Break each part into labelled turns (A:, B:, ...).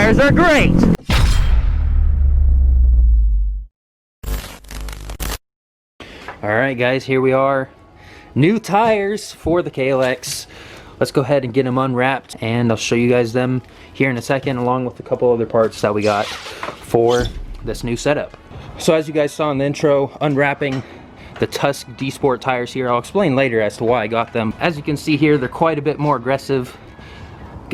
A: tires are great. Alright guys, here we are. New tires for the KLX. Let's go ahead and get them unwrapped, and I'll show you guys them here in a second, along with a couple other parts that we got for this new setup. So as you guys saw in the intro, unwrapping the Tusk Dsport tires here. I'll explain later as to why I got them. As you can see here, they're quite a bit more aggressive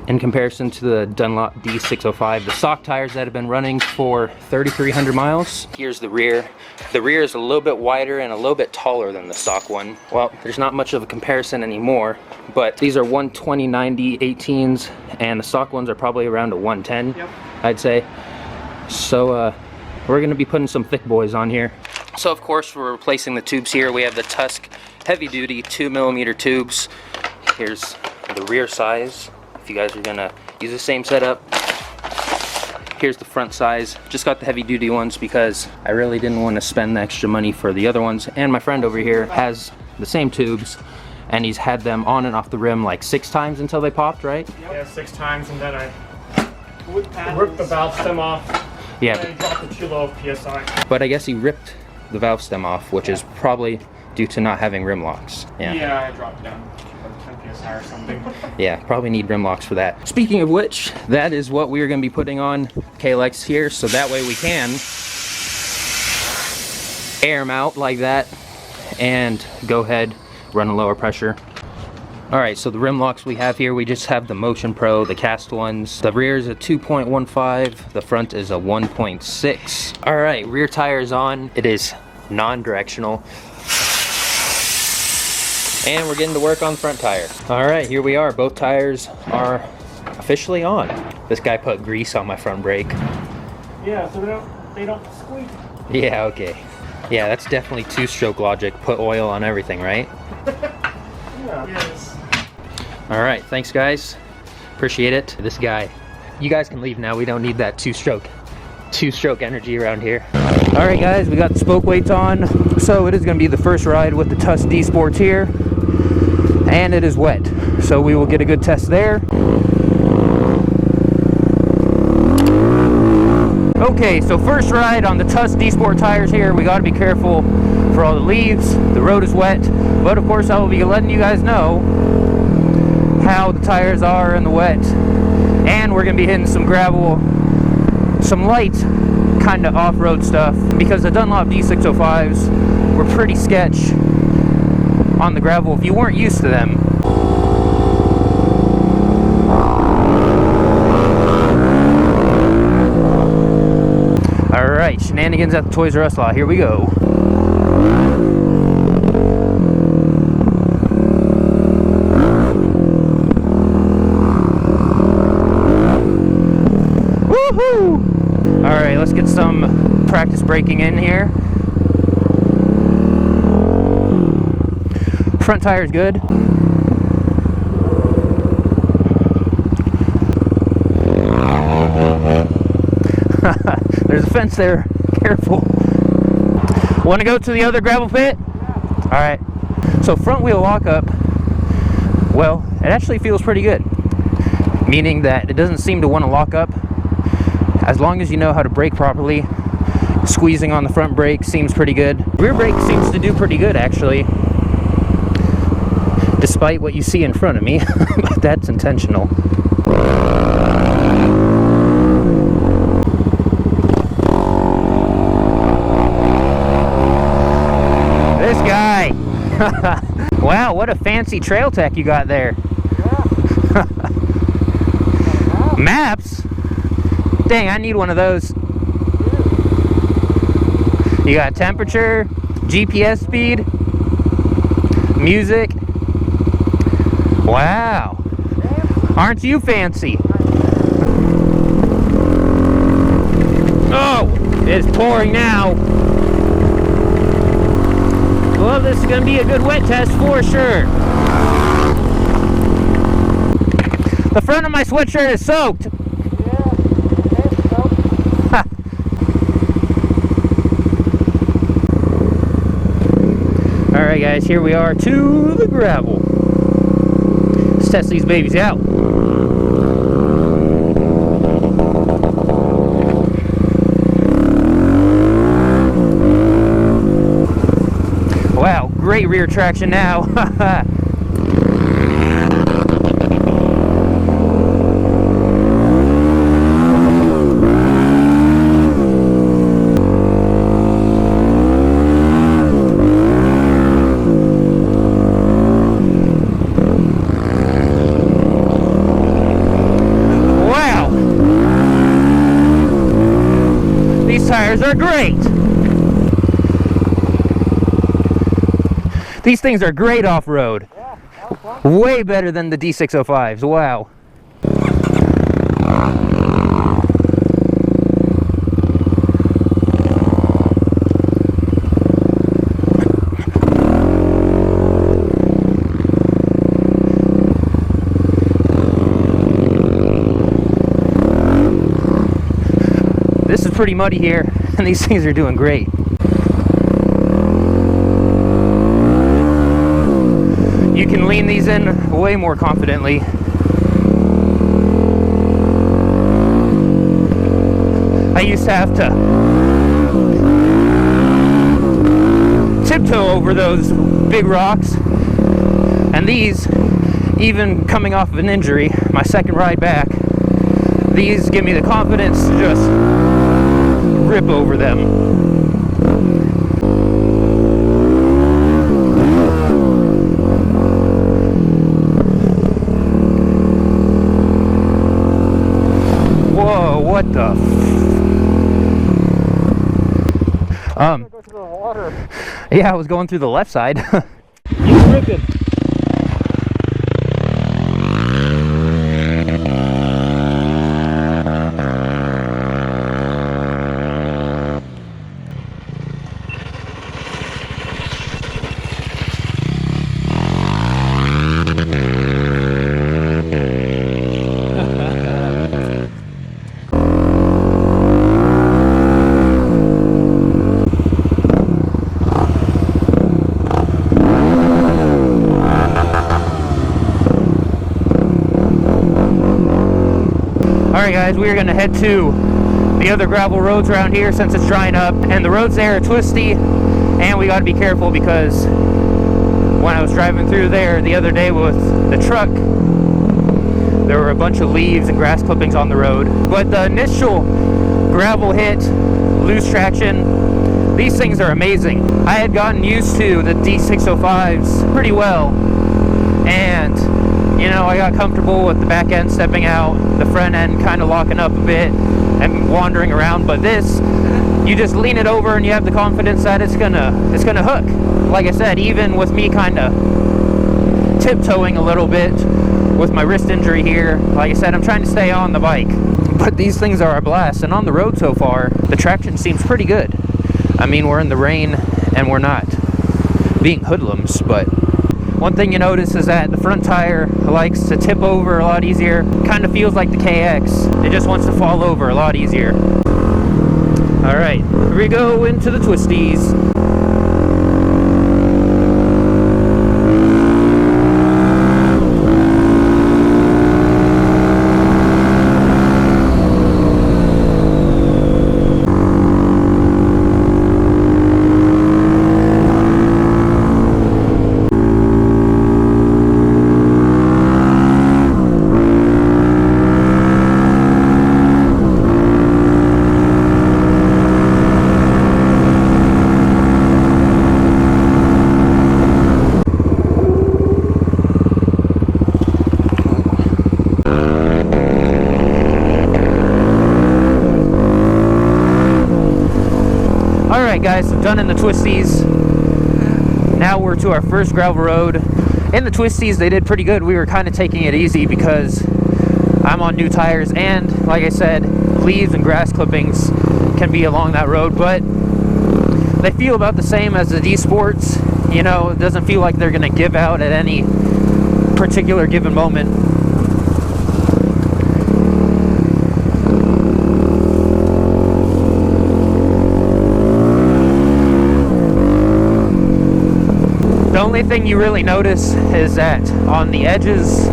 A: in comparison to the Dunlop D605, the stock tires that have been running for 3,300 miles. Here's the rear. The rear is a little bit wider and a little bit taller than the stock one. Well, there's not much of a comparison anymore, but these are 120/90 18s, and the stock ones are probably around a 110, yep. I'd say. So we're gonna be putting some thick boys on here. So of course we're replacing the tubes here. We have the Tusk heavy duty 2mm tubes. Here's the rear size, if you guys are gonna use the same setup. Here's the front size. Just got the heavy duty ones because I really didn't want to spend the extra money for the other ones. And my friend over here has the same tubes, and he's had them on and off the rim like 6 times until they popped, right?
B: Yeah, 6 times, and then I ripped the valve stem off.
A: Yeah.
B: And dropped it too low of PSI.
A: But I guess he ripped the valve stem off, which is probably due to not having rim locks.
B: Yeah, I dropped it down like 10 PSI or something.
A: Yeah, probably need rim locks for that. Speaking of which, that is what we're going to be putting on KLX here, so that way we can air them out like that and go ahead, run a lower pressure. Alright, so the rim locks we have here, we just have the Motion Pro, the cast ones. The rear is a 2.15, the front is a 1.6. Alright, rear tire is on. It is non-directional. And we're getting to work on the front tire. Alright, here we are. Both tires are officially on. This guy put grease on my front brake.
B: Yeah, so they don't squeak.
A: Yeah, okay. Yeah, that's definitely 2-stroke logic. Put oil on everything, right?
B: Yeah. Yes.
A: Alright, thanks guys. Appreciate it. This guy. You guys can leave now. We don't need that two-stroke energy around here. Alright guys, we got the spoke weights on. So it is going to be the first ride with the Tusk Dsports here. And it is wet. So we will get a good test there. Okay, so first ride on the Tusk Dsport tires here. We got to be careful for all the leaves. The road is wet. But of course I will be letting you guys know how the tires are in the wet. And we're going to be hitting some gravel, some light kind of off-road stuff, because the Dunlop D605s were pretty sketch on the gravel if you weren't used to them. Alright, shenanigans at the Toys R Us lot. Here we go. Alright, let's get some practice braking in here. Front tire is good. There's a fence there. Careful. Want to go to the other gravel pit? Alright. So front wheel lockup, well, it actually feels pretty good. Meaning that it doesn't seem to want to lock up. As long as you know how to brake properly, squeezing on the front brake seems pretty good. Rear brake seems to do pretty good, actually, despite what you see in front of me, but that's intentional. This guy! Wow, what a fancy trail tech you got there. Yeah. Maps? Dang, I need one of those. You got temperature, GPS speed, music. Wow. Aren't you fancy? Oh, it's pouring now. Well, this is going to be a good wet test for sure. The front of my sweatshirt is soaked. Alright guys, here we are to the gravel. Let's test these babies out. great rear traction now. Wow! These tires are great! These things are great off-road.
B: Yeah, that was fun.
A: Way better than the D605s. Wow. This is pretty muddy here, and these things are doing great. You can lean these in way more confidently. I used to have to tiptoe over those big rocks, and these, even coming off of an injury, my second ride back, these give me the confidence to just rip over them. What the?
B: Go through the water.
A: Yeah, I was going through the left side.
B: You ripping.
A: Alright guys, we are going to head to the other gravel roads around here since it's drying up, and the roads there are twisty, and we got to be careful because when I was driving through there the other day with the truck, there were a bunch of leaves and grass clippings on the road. But the initial gravel hit, loose traction, these things are amazing. I had gotten used to the D605s pretty well, and you know, I got comfortable with the back end stepping out, the front end kind of locking up a bit and wandering around. But this, you just lean it over and you have the confidence that it's gonna hook. Like I said, even with me kind of tiptoeing a little bit with my wrist injury here, like I said, I'm trying to stay on the bike. But these things are a blast, and on the road so far, the traction seems pretty good. I mean, we're in the rain and we're not being hoodlums, but one thing you notice is that the front tire likes to tip over a lot easier. Kind of feels like the KX. It just wants to fall over a lot easier. Alright, here we go into the twisties. Alright guys, so done in the twisties. Now we're to our first gravel road. In the twisties they did pretty good. We were kind of taking it easy because I'm on new tires, and like I said, leaves and grass clippings can be along that road, but they feel about the same as the D Sports. You know, it doesn't feel like they're going to give out at any particular given moment. The only thing you really notice is that on the edges,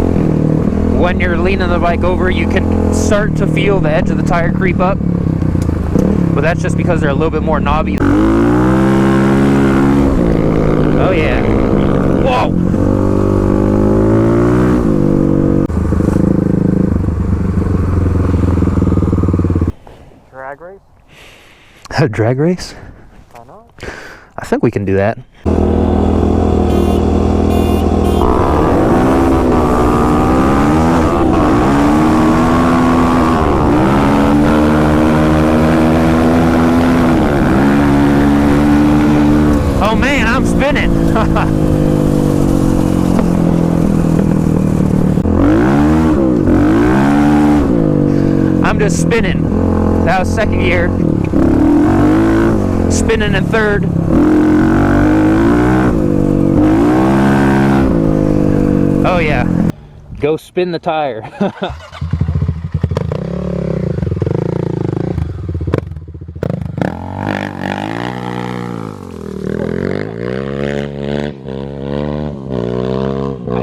A: when you're leaning the bike over, you can start to feel the edge of the tire creep up, but that's just because they're a little bit more knobby. Oh yeah. A drag race?
B: I know.
A: I think we can do that. Oh man, I'm spinning. I'm just spinning. That was second gear. Spinning in third. Oh yeah. Go spin the tire. I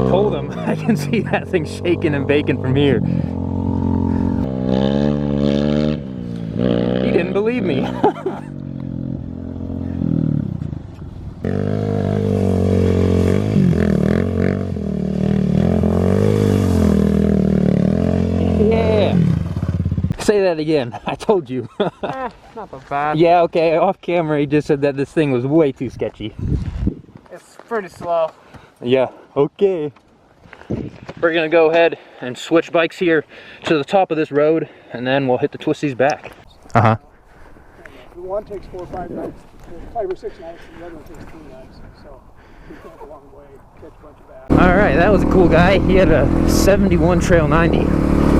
A: told him I can see that thing shaking and baking from here. He didn't believe me. Yeah. Say that again. I told you.
B: Not that bad.
A: Yeah, okay. Off camera, he just said that this thing was way too sketchy.
B: It's pretty slow.
A: Yeah, okay. We're gonna go ahead and switch bikes here to the top of this road, and then we'll hit the twisties back. Uh-huh.
C: The one takes 4 or 5 nights, 5 or 6 nights, and the other one takes 3 nights. So we can have a long way, catch a bunch of bass.
A: All right, that was a cool guy. He had a 71 Trail 90.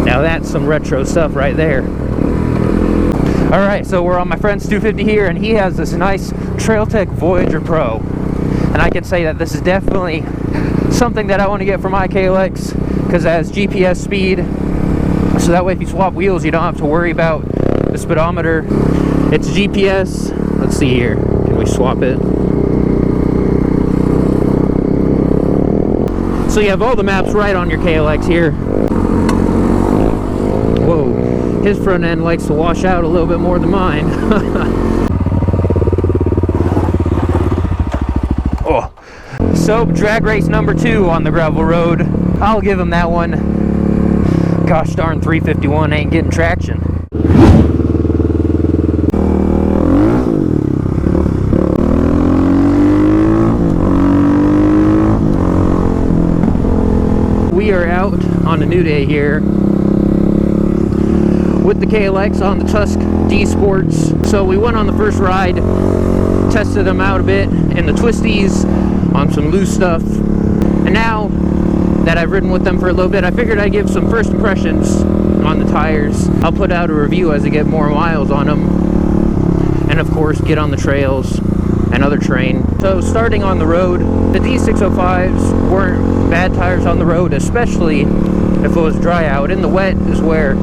A: Now that's some retro stuff right there. All right, so we're on my friend's 250 here, and he has this nice Trailtech Voyager Pro. And I can say that this is definitely something that I want to get for my KLX, because it has GPS speed, so that way if you swap wheels you don't have to worry about the speedometer. It's GPS. Let's see here, can we swap it? So you have all the maps right on your KLX here. Whoa, his front end likes to wash out a little bit more than mine. Oh. So, drag race number 2 on the gravel road. I'll give him that one. Gosh darn, 351 ain't getting traction. We are out on a new day here with the KLX on the Tusk Dsports. So we went on the first ride, tested them out a bit in the twisties on some loose stuff, and now that I've ridden with them for a little bit, I figured I'd give some first impressions on the tires. I'll put out a review as I get more miles on them, and of course get on the trails and other terrain. So starting on the road, the D605s weren't bad tires on the road, especially if it was dry out. In the wet is where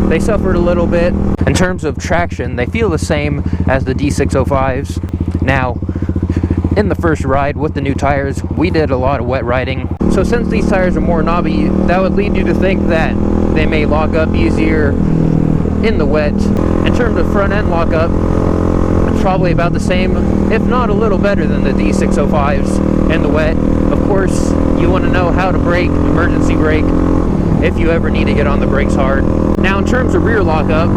A: they suffered a little bit. In terms of traction, they feel the same as the D605s. Now, in the first ride with the new tires, we did a lot of wet riding. So since these tires are more knobby, that would lead you to think that they may lock up easier in the wet. In terms of front end lockup, it's probably about the same, if not a little better than the D605s in the wet. Of course, you want to know how to brake, emergency brake, if you ever need to get on the brakes hard. Now in terms of rear lockup,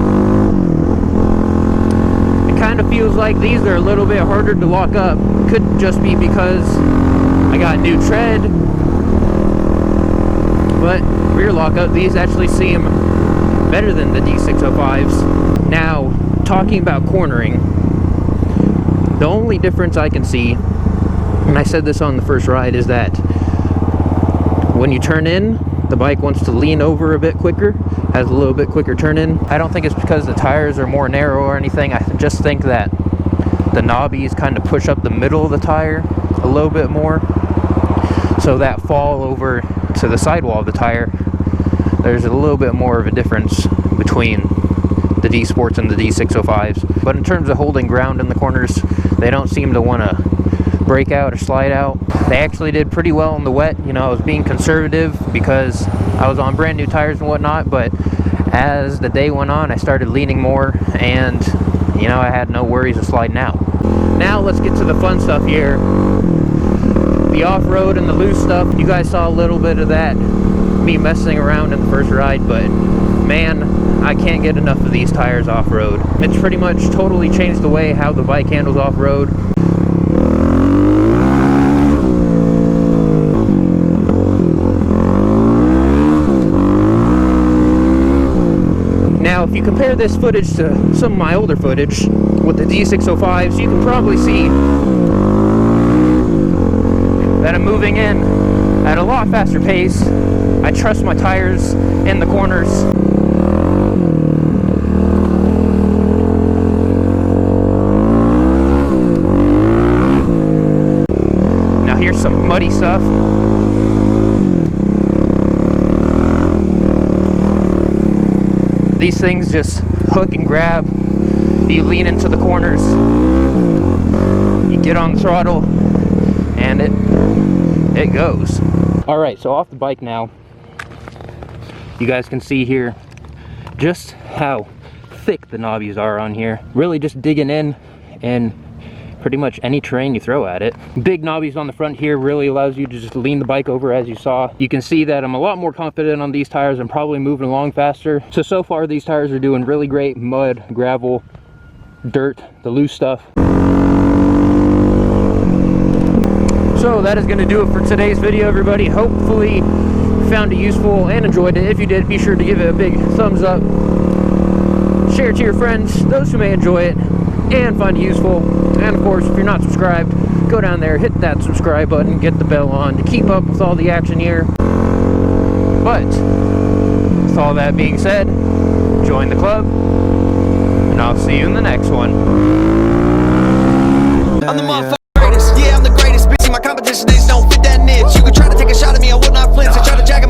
A: it kind of feels like these are a little bit harder to lock up. Could just be because I got new tread, but rear lockup, these actually seem better than the D605s. Now, talking about cornering, the only difference I can see, and I said this on the first ride, is that when you turn in, the bike wants to lean over a bit quicker, has a little bit quicker turn in. I don't think it's because the tires are more narrow or anything. I just think that the knobbies kind of push up the middle of the tire a little bit more, so that fall over to the sidewall of the tire, there's a little bit more of a difference between the D Sports and the D605s. But in terms of holding ground in the corners, they don't seem to want to break out or slide out. They actually did pretty well in the wet. You know, I was being conservative because I was on brand new tires and whatnot, but as the day went on, I started leaning more, and you know, I had no worries of sliding out. Now let's get to the fun stuff here. The off-road and the loose stuff, you guys saw a little bit of that, me messing around in the first ride, but man, I can't get enough of these tires off-road. It's pretty much totally changed the way how the bike handles off-road. Now, if you compare this footage to some of my older footage with the D605s, you can probably see that I'm moving in at a lot faster pace. I trust my tires in the corners. Now here's some muddy stuff. These things just hook and grab. You lean into the corners, you get on the throttle, and it goes. All right, so off the bike now. You guys can see here just how thick the knobbies are on here. Really just digging in pretty much any terrain you throw at it. Big knobbies on the front here really allows you to just lean the bike over, as you saw. You can see that I'm a lot more confident on these tires. I'm probably moving along faster. So far these tires are doing really great. Mud, gravel, dirt, the loose stuff. So that is going to do it for today's video, everybody. Hopefully you found it useful and enjoyed it. If you did, be sure to give it a big thumbs up. Share it to your friends, those who may enjoy it and find it useful. And of course, if you're not subscribed, go down there, hit that subscribe button, get the bell on to keep up with all the action here. But with all that being said, join the club, and I'll see you in the next one.
D: I'm the motherfucking greatest. Yeah, I'm the greatest. Bitch, my competition, they don't fit that niche. You can try to take a shot at me, I will not flinch. I try to jack